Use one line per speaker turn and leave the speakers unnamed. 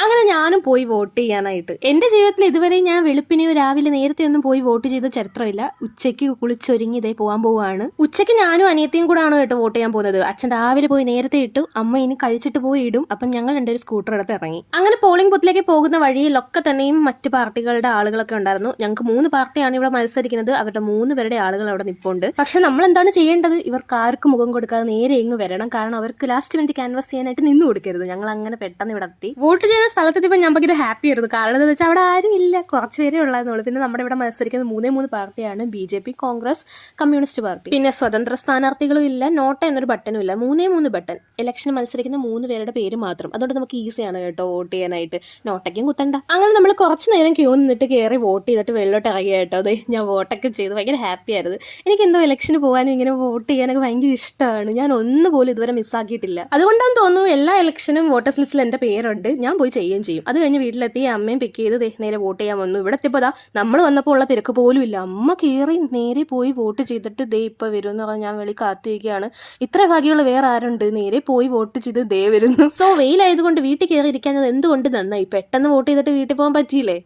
അങ്ങനെ ഞാനും പോയി വോട്ട് ചെയ്യാനായിട്ട്. എന്റെ ജീവിതത്തിൽ ഇതുവരെ ഞാൻ വെളുപ്പിനെയോ രാവിലെ നേരത്തെ ഒന്നും പോയി വോട്ട് ചെയ്ത ചരിത്രമില്ല. ഉച്ചയ്ക്ക് കുളിച്ചൊരുങ്ങി ഇതേ പോകാൻ പോവാണ്. ഉച്ചയ്ക്ക് ഞാനും അനിയത്തിയും കൂടാണ് കേട്ടോ വോട്ട് ചെയ്യാൻ പോകുന്നത്. അച്ഛൻ രാവിലെ പോയി നേരത്തെ ഇട്ടു, അമ്മ ഇനി കഴിച്ചിട്ട് പോയി ഇടും. അപ്പം ഞങ്ങൾ രണ്ടൊരു സ്കൂട്ടർ എടുത്ത് ഇറങ്ങി. അങ്ങനെ പോളിംഗ് ബൂത്തിലേക്ക് പോകുന്ന വഴിയിലൊക്കെ തന്നെയും മറ്റു പാർട്ടികളുടെ ആളുകളൊക്കെ ഉണ്ടായിരുന്നു. ഞങ്ങൾക്ക് 3 പാർട്ടിയാണ് ഇവിടെ മത്സരിക്കുന്നത്. അവരുടെ 3 പേരുടെ ആളുകൾ അവിടെ നിൽപ്പുണ്ട്. പക്ഷെ നമ്മൾ എന്താണ് ചെയ്യേണ്ടത്? ഇവർക്ക് ആർക്കും മുഖം കൊടുക്കാതെ നേരെ ഇങ്ങ് വരണം. കാരണം അവർക്ക് ലാസ്റ്റ് മിനിറ്റ് ക്യാൻവാസ് ചെയ്യാനായിട്ട് നിന്ന് കൊടുക്കരുത്. ഞങ്ങൾ അങ്ങനെ പെട്ടെന്ന് ഇവിടെ എത്തി. വോട്ട് ചെയ്യുന്ന സ്ഥലത്തെത്തിയപ്പോൾ ഞാൻ ഭയങ്കര ഹാപ്പി ആയിരുന്നു. കാരണം എന്താ വെച്ചാൽ അവിടെ ആരും ഇല്ല, കുറച്ച് പേരേ ഉള്ളായിരുന്നുള്ളൂ. പിന്നെ നമ്മുടെ ഇവിടെ മത്സരിക്കുന്ന 3 പാർട്ടിയാണ്: BJP, കോൺഗ്രസ്, കമ്മ്യൂണിസ്റ്റ് പാർട്ടി. പിന്നെ സ്വതന്ത്ര സ്ഥാനാർത്ഥികളും ഇല്ല, നോട്ട എന്നൊരു ബട്ടനും ഇല്ല. 3 ബട്ടൺ. ഇലക്ഷന് മത്സരിക്കുന്ന 3 പേരുടെ പേര് മാത്രം. അതുകൊണ്ട് നമുക്ക് ഈസിയാണ് കേട്ടോ വോട്ട് ചെയ്യാനായിട്ട്. നോട്ടയ്ക്കും കുത്തണ്ട. അങ്ങനെ നമ്മൾ കുറച്ച് നേരം ക്യൂ നിന്നിട്ട് കയറി വോട്ട് ചെയ്തിട്ട് വെള്ളോട്ട് ഇറങ്ങി കേട്ടോ. അതെ, ഞാൻ വോട്ടൊക്കെ ചെയ്ത് ഭയങ്കര ഹാപ്പി ആയിരുന്നു. എനിക്ക് എന്തോ ഇലക്ഷന് പോകാനും ഇങ്ങനെ വോട്ട് ചെയ്യാനൊക്കെ ഭയങ്കര ഇഷ്ടമാണ്. ഞാൻ ഒന്നുപോലും ഇതുവരെ മിസ്സാക്കിയിട്ടില്ല. അതുകൊണ്ടാണ് തോന്നുന്നു എല്ലാ ഇലക്ഷനും വോട്ടേഴ്സ് ലിസ്റ്റിൽ എൻ്റെ പേരുണ്ട്. ഞാൻ പോയി ചെയ്യുകയും ചെയ്യും. അത് കഴിഞ്ഞ് വീട്ടിലെത്തി അമ്മയും പിക്ക് ചെയ്ത് നേരെ വോട്ട് ചെയ്യാൻ വന്നു. ഇവിടെ എത്തിയപ്പോൾ നമ്മൾ വന്നപ്പോൾ ഉള്ള തിരക്ക് പോലും ഇല്ല. അമ്മ കയറി നേരെ പോയി വോട്ട് ചെയ്തിട്ട് ദേ ഇപ്പോൾ വരും എന്ന് പറഞ്ഞാൽ ഞാൻ വെളി കാത്തിരിക്കുകയാണ്. ഇത്ര ഭാഗ്യമുള്ള വേറെ ആരുണ്ട്? നേരെ പോയി വോട്ട് ചെയ്ത് ദേ വരുന്നു. സോ വെയിലായതുകൊണ്ട് വീട്ടിൽ കയറി ഇരിക്കുന്നത് എന്തുകൊണ്ട് നന്നായി. പെട്ടെന്ന് വോട്ട് ചെയ്തിട്ട് വീട്ടിൽ പോകാൻ പറ്റിയില്ലേ.